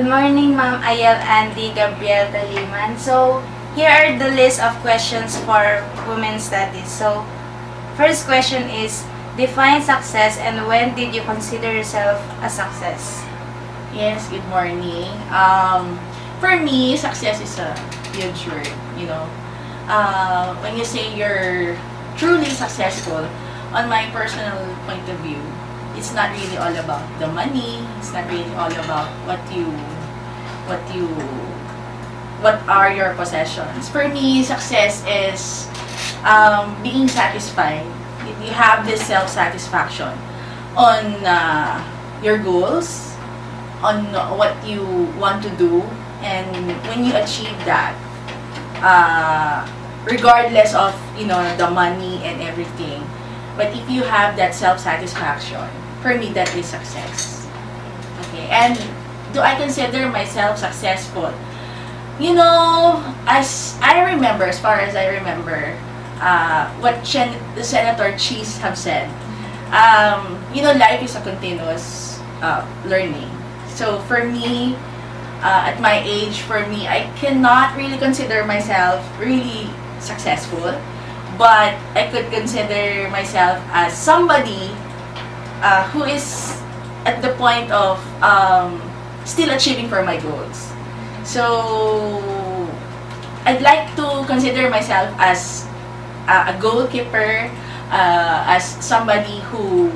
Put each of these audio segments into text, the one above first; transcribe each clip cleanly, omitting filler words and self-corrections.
Good morning, Ma'am Ayel Andy Gabriel Taliman. So, here are the list of questions for women's studies. So, first question is, define success and when did you consider yourself a success? Yes, good morning. For me, success is a huge word, you know. When you say you're truly successful, on my personal point of view, it's not really all about the money. It's not really all about what are your possessions. For me, success is being satisfied. You have this self-satisfaction on your goals, on what you want to do, and when you achieve that, regardless of the money and everything, but if you have that self-satisfaction, for me that is success. Okay, and do I consider myself successful? As I remember, as far as I remember, what the Senator Cheese have said, life is a continuous learning. So for me, at my age, I cannot really consider myself really successful, but I could consider myself as somebody who is at the point of still achieving for my goals. So I'd like to consider myself as a goalkeeper, as somebody who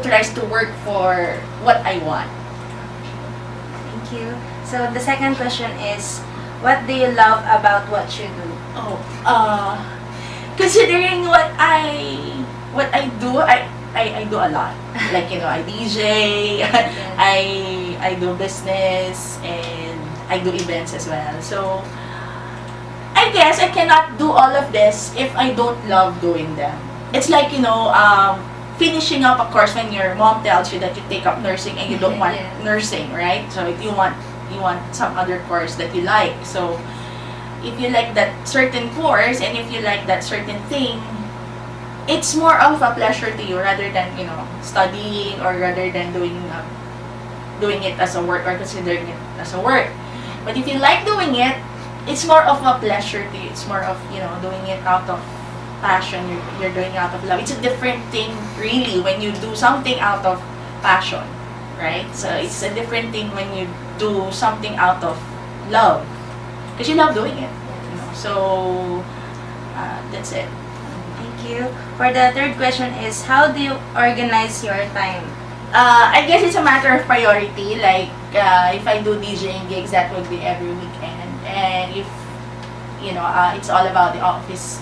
tries to work for what I want. Thank you. So, the second question is, what do you love about what you do? Considering what I do, I do a lot. Like, I DJ, I do business, and I do events as well. So, I guess I cannot do all of this if I don't love doing them. It's like, finishing up a course when your mom tells you that you take up nursing and you don't want nursing, right? So if you want some other course that you like. So if you like that certain course and if you like that certain thing, it's more of a pleasure to you rather than studying, or rather than doing it as a work or considering it as a work. But if you like doing it, it's more of a pleasure to you. It's more of doing it out of passion. You're doing it out of love. It's a different thing really when you do something out of passion, right? So it's a different thing when you do something out of love, because you love doing it. So that's it. Thank you. For the third question is, how do you organize your time? I guess it's a matter of priority. Like if I do DJing gigs, that would be every weekend, and if it's all about the office.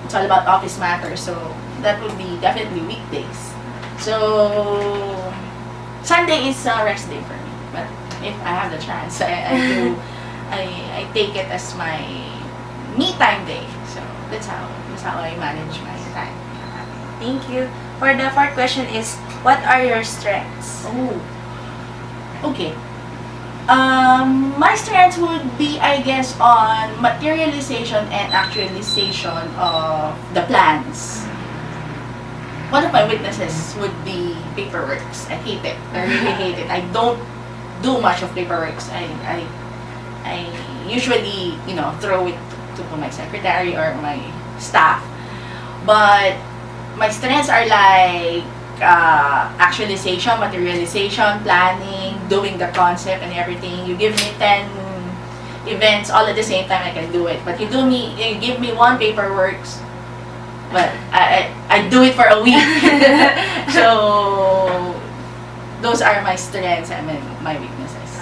It's all about office matters, so that would be definitely weekdays. So Sunday is a rest day for me, but if I have the chance, I take it as my me time day. So that's how I manage my time. Thank you. For the fourth question is, what are your strengths? Oh, okay. My strengths would be, I guess, on materialization and actualization of the plans. One of my weaknesses would be paperworks. I hate it. I really hate it. I don't do much of paperworks. I usually, throw it to my secretary or my staff. But my strengths are like actualization, materialization, planning, doing the concept and everything. You give me 10 events all at the same time, I can do it. But you give me one paperworks, but I do it for a week. So those are my strengths and my weaknesses.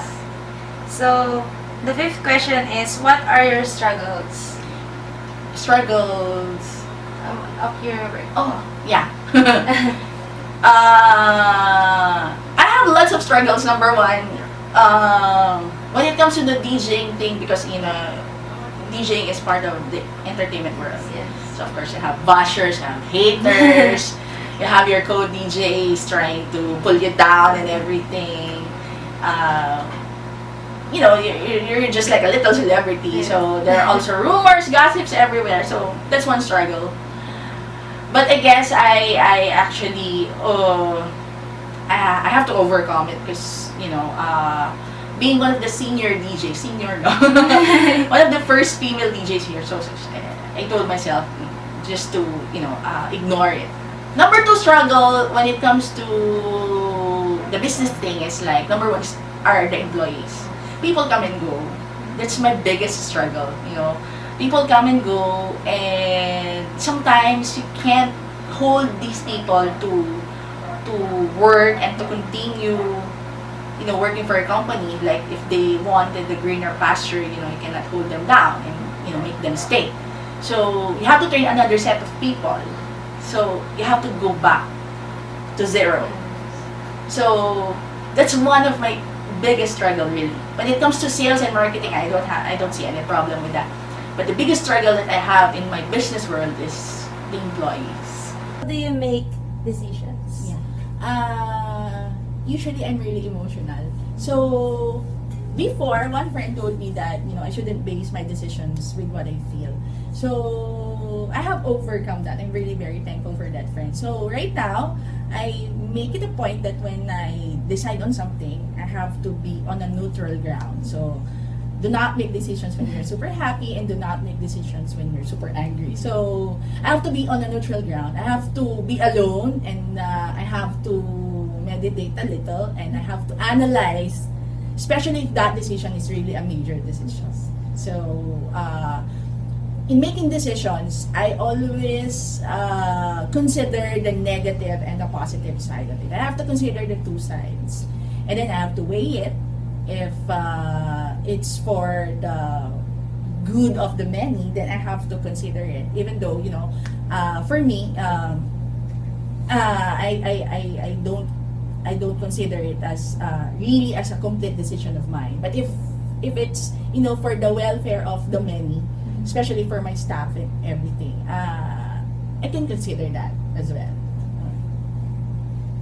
So the fifth question is, what are your struggles? Struggles Of your work. Oh, yeah. I have lots of struggles. Number one, when it comes to the DJing thing, because DJing is part of the entertainment world. Yes. So of course you have bashers, you have haters, you have your co-DJs trying to pull you down and everything. You're just like a little celebrity. So there are also rumors, gossips everywhere. So that's one struggle. But I guess I actually I have to overcome it, because being one of the senior DJs, senior no, one of the first female DJs here. So I told myself just to ignore it. Number two struggle when it comes to the business thing is like, number one are the employees. People come and go. That's my biggest struggle. People come and go, and sometimes you can't hold these people to work and to continue working for a company. Like if they wanted the greener pasture, you cannot hold them down and make them stay. So you have to train another set of people. So you have to go back to zero. So that's one of my biggest struggle really. When it comes to sales and marketing, I don't see any problem with that. But the biggest struggle that I have in my business world is the employees. How do you make decisions? Usually I'm really emotional. So before, one friend told me that I shouldn't base my decisions with what I feel. So I have overcome that. I'm really very thankful for that friend. So right now, I make it a point that when I decide on something, I have to be on a neutral ground. So do not make decisions when you're super happy, and do not make decisions when you're super angry. So I have to be on a neutral ground. I have to be alone, and I have to meditate a little, and I have to analyze, especially if that decision is really a major decision. So in making decisions, I always consider the negative and the positive side of it. I have to consider the two sides, and then I have to weigh it. If it's for the good of the many, then I have to consider it. Even though for me, I don't consider it as really as a complete decision of mine. But if it's for the welfare of the many, especially for my staff and everything, I can consider that as well.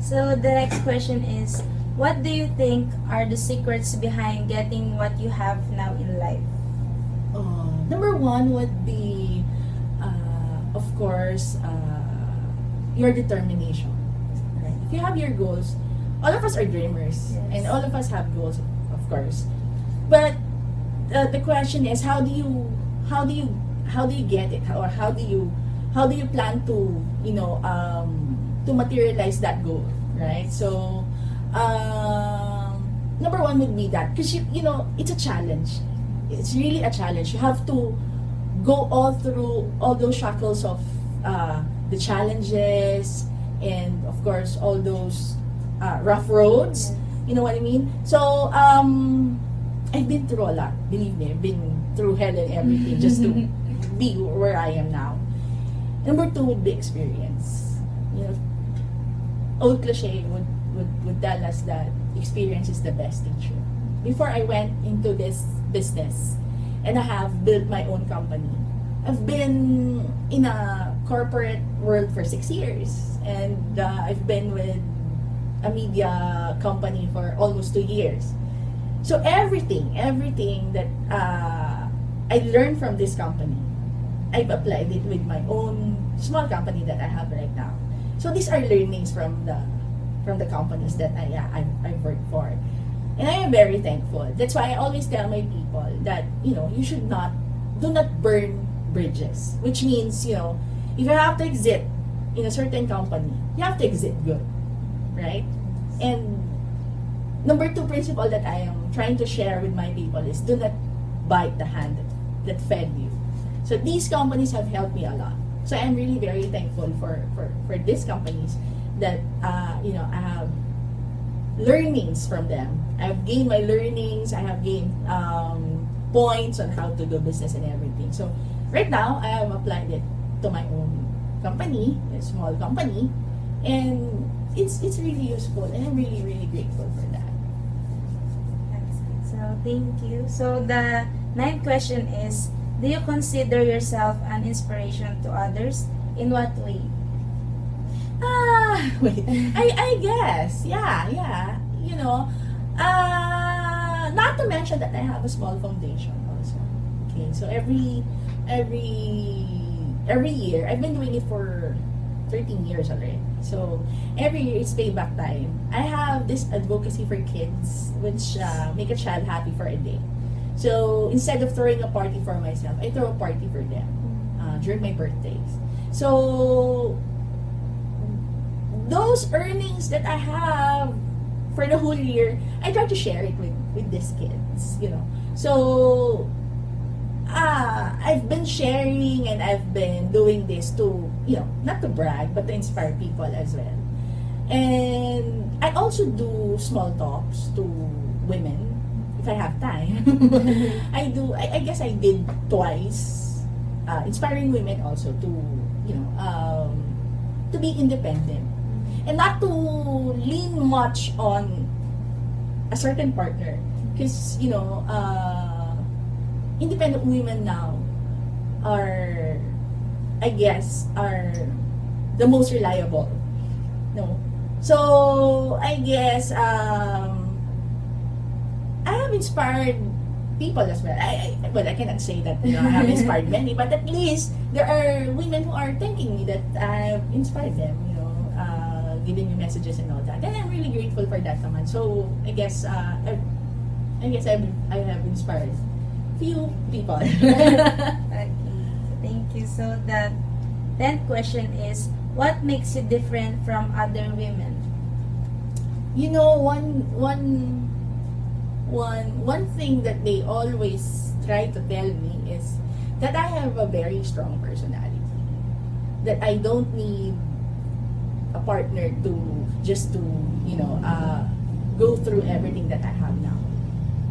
So the next question is, what do you think are the secrets behind getting what you have now in life? Number one would be, of course, your determination. Right? If you have your goals, all of us are dreamers, Yes. and all of us have goals, of course. But the question is, how do you get it, or how do you plan to to materialize that goal, right? So number one would be that, because it's a challenge. It's really a challenge. You have to go all through all those shackles of the challenges, and of course all those rough roads. You know what I mean? So I've been through a lot. Believe me, I've been through hell and everything just to be where I am now. Number two would be experience. Old cliche would tell us that experience is the best teacher. Before I went into this business and I have built my own company, I've been in a corporate world for 6 years, and I've been with a media company for almost 2 years. So everything that I learned from this company, I've applied it with my own small company that I have right now. So these are learnings from the companies that I've worked for, and I am very thankful. That's why I always tell my people that you do not burn bridges. Which means if you have to exit in a certain company, you have to exit good, right? And number two principle that I am trying to share with my people is, do not bite the hand that fed you. So these companies have helped me a lot. So I'm really very thankful for these companies that I have learnings from them. I've gained my learnings. I have gained points on how to do business and everything. So right now I have applied it to my own company, a small company, and it's really useful, and I'm really, really grateful for that. So thank you. So the ninth question is, do you consider yourself an inspiration to others? In what way? Wait. I guess. Yeah. Not to mention that I have a small foundation also. Okay, so every year, I've been doing it for 13 years already. So every year it's payback time. I have this advocacy for kids, which make a child happy for a day. So instead of throwing a party for myself, I throw a party for them during my birthdays. So those earnings that I have for the whole year, I try to share it with these kids, you know. So I've been sharing and I've been doing this to, you know, not to brag, but to inspire people as well. And I also do small talks to women if I have time. I guess I did twice, inspiring women also to, you know, to be independent and not to lean much on a certain partner, because, you know, independent women now are, I guess, are the most reliable. No, so I guess I have inspired people as well. Well, I cannot say that, you know, I have inspired many, but at least there are women who are thanking me that I've inspired them. You know, giving me messages and all that, and I'm really grateful for that naman. So I guess I have inspired few people. Okay, thank you. So the 10th question is, what makes you different from other women? You know, one thing that they always try to tell me is that I have a very strong personality. That I don't need a partner to just to, you know, go through everything that I have now.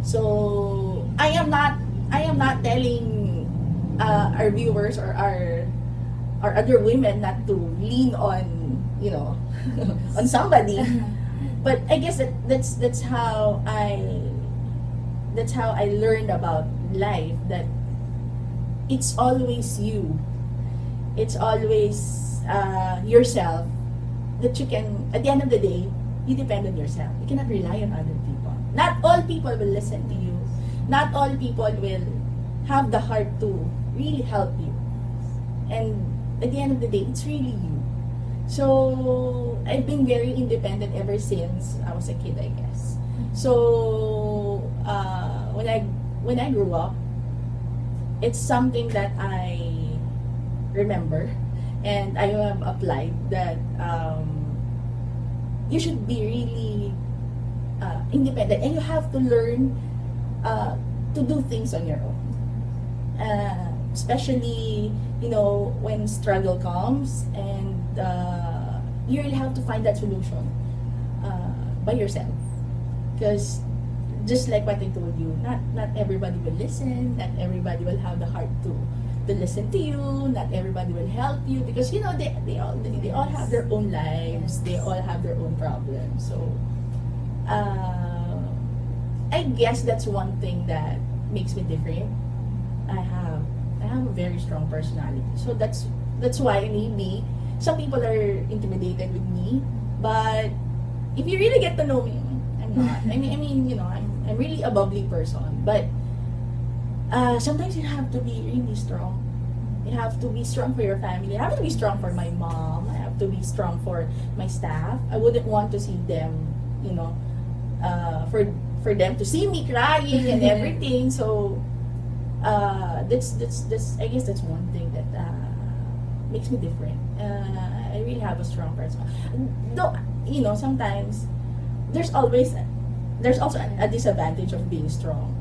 So I am not telling our viewers or our other women not to lean on, you know, on somebody. But I guess that's how I learned about life, that it's always you. It's always yourself, that you can, at the end of the day, you depend on yourself. You cannot rely on other people. Not all people will listen to you. Not all people will have the heart to really help you. And at the end of the day, it's really you. So I've been very independent ever since I was a kid, I guess. So when I grew up, it's something that I remember, and I have applied that you should be really independent, and you have to learn to do things on your own. Especially, you know, when struggle comes, and you really have to find that solution by yourself. Because just like what I told you, not everybody will listen, not everybody will have the heart to listen to you, not everybody will help you, because, you know, they all have their own lives, they all have their own problems. So I guess that's one thing that makes me different. I have a very strong personality. So that's why maybe some people are intimidated with me. But if you really get to know me, I'm not. I mean, you know, I'm really a bubbly person. But sometimes you have to be really strong. You have to be strong for your family. I have to be strong for my mom. I have to be strong for my staff. I wouldn't want to see them, you know, for them to see me crying and everything. So that's I guess that's one thing that makes me different. I really have a strong person. Though, you know, sometimes there's also a disadvantage of being strong.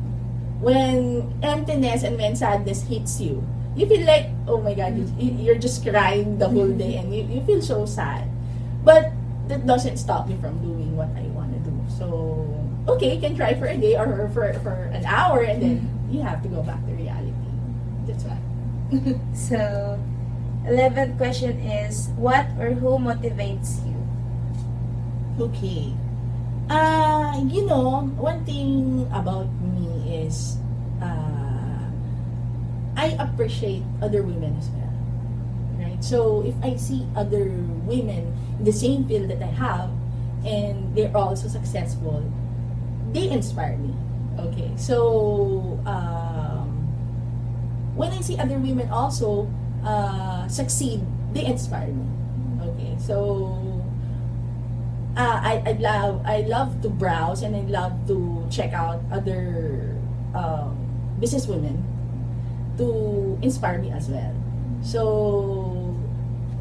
When emptiness and when sadness hits you, you feel like, oh my God, you're just crying the whole day, and you feel so sad. But that doesn't stop me from doing what I want to do. So, okay, you can try for a day or for an hour, and then you have to go back to reality. That's why. So 11th question is, what or who motivates you? Okay. You know, one thing about me is I appreciate other women as well. Right? So if I see other women in the same field that I have, and they're also successful, they inspire me. Okay. So when I see other women also succeed, they inspire me. Okay, so I love to browse and I love to check out other businesswomen to inspire me as well. So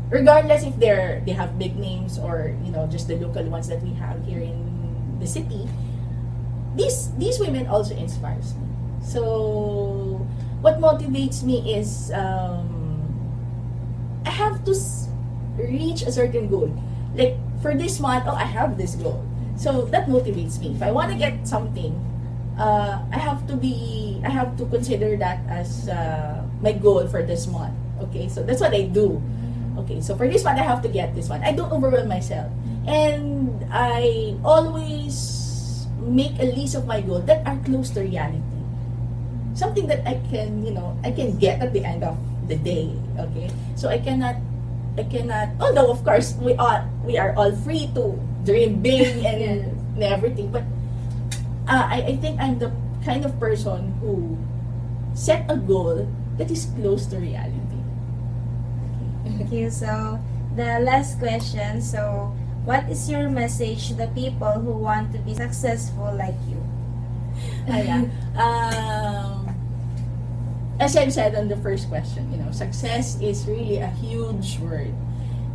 regardless if they have big names or just the local ones that we have here in the city, these women also inspires me. So what motivates me is I have to reach a certain goal. Like for this month, I have this goal. So that motivates me. If I want to get something, I have to consider that as my goal for this month. Okay, so that's what I do. Okay, so for this one, I have to get this one. I don't overwhelm myself. And I always make a list of my goals that are close to reality. Something that I can get at the end of the day. Okay, so I cannot, although of course we are all free to dream big and everything, but I think I'm the kind of person who set a goal that is close to reality. Thank you. So, the last question. So, what is your message to the people who want to be successful like you? Ayan. As I've said on the first question, success is really a huge word.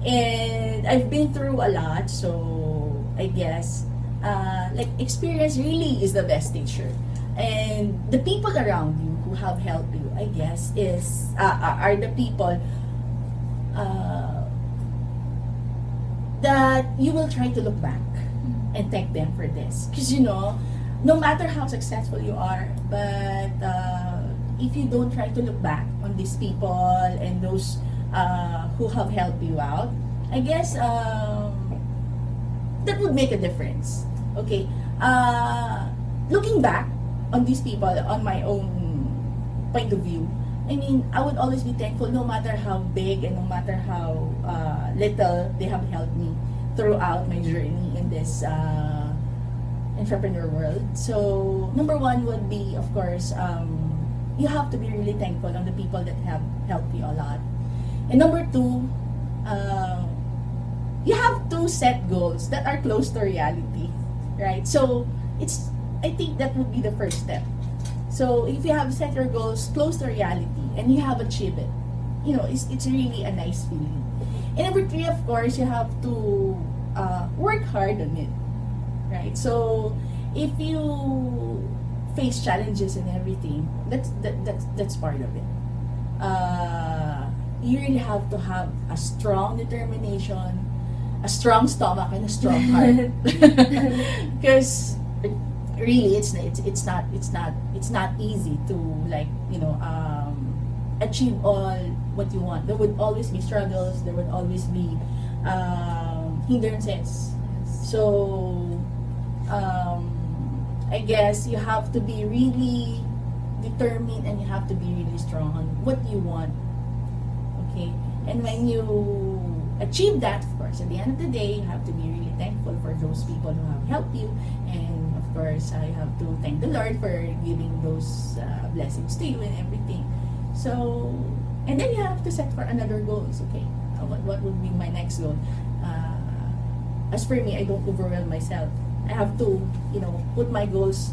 And I've been through a lot, so I guess experience really is the best teacher. And the people around you who have helped you, I guess, are the people that you will try to look back and thank them for this. Because no matter how successful you are, but if you don't try to look back on these people and those who have helped you out, I guess that would make a difference. Okay, looking back on these people, on my own point of view, I mean, I would always be thankful no matter how big and no matter how little they have helped me throughout my journey in this entrepreneur world. So, number one would be, of course, you have to be really thankful on the people that have helped you a lot. And number two, you have to set goals that are close to reality, right? So, I think that would be the first step. So if you have set your goals close to reality and you have achieved it, it's really a nice feeling. And number three, of course, you have to work hard on it, right? So if you face challenges and everything, that's part of it. You really have to have a strong determination, a strong stomach, and a strong heart. Because really it's not easy to achieve all what you want. There would always be struggles, there would always be hindrances. So I guess you have to be really determined and you have to be really strong on what you want. Okay, and when you achieve that, of course, at the end of the day, you have to be really thankful for those people who have helped you. And of course, I have to thank the Lord for giving those blessings to you and everything. So, and then you have to set for another goals. Okay, what would be my next goal? As for me, I don't overwhelm myself. I have to, put my goals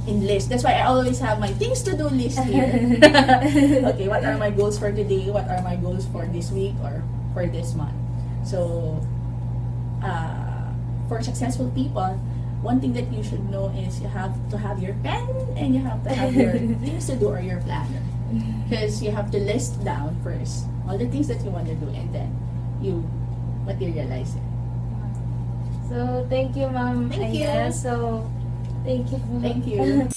in list. That's why I always have my things to do list here. Okay, what are my goals for today? What are my goals for this week or for this month? So, for successful people, one thing that you should know is you have to have your pen and you have to have your things to do or your planner. Because you have to list down first all the things that you want to do and then you materialize it. So, thank you, Ma'am Thank you. Aya. So, thank you. Thank you.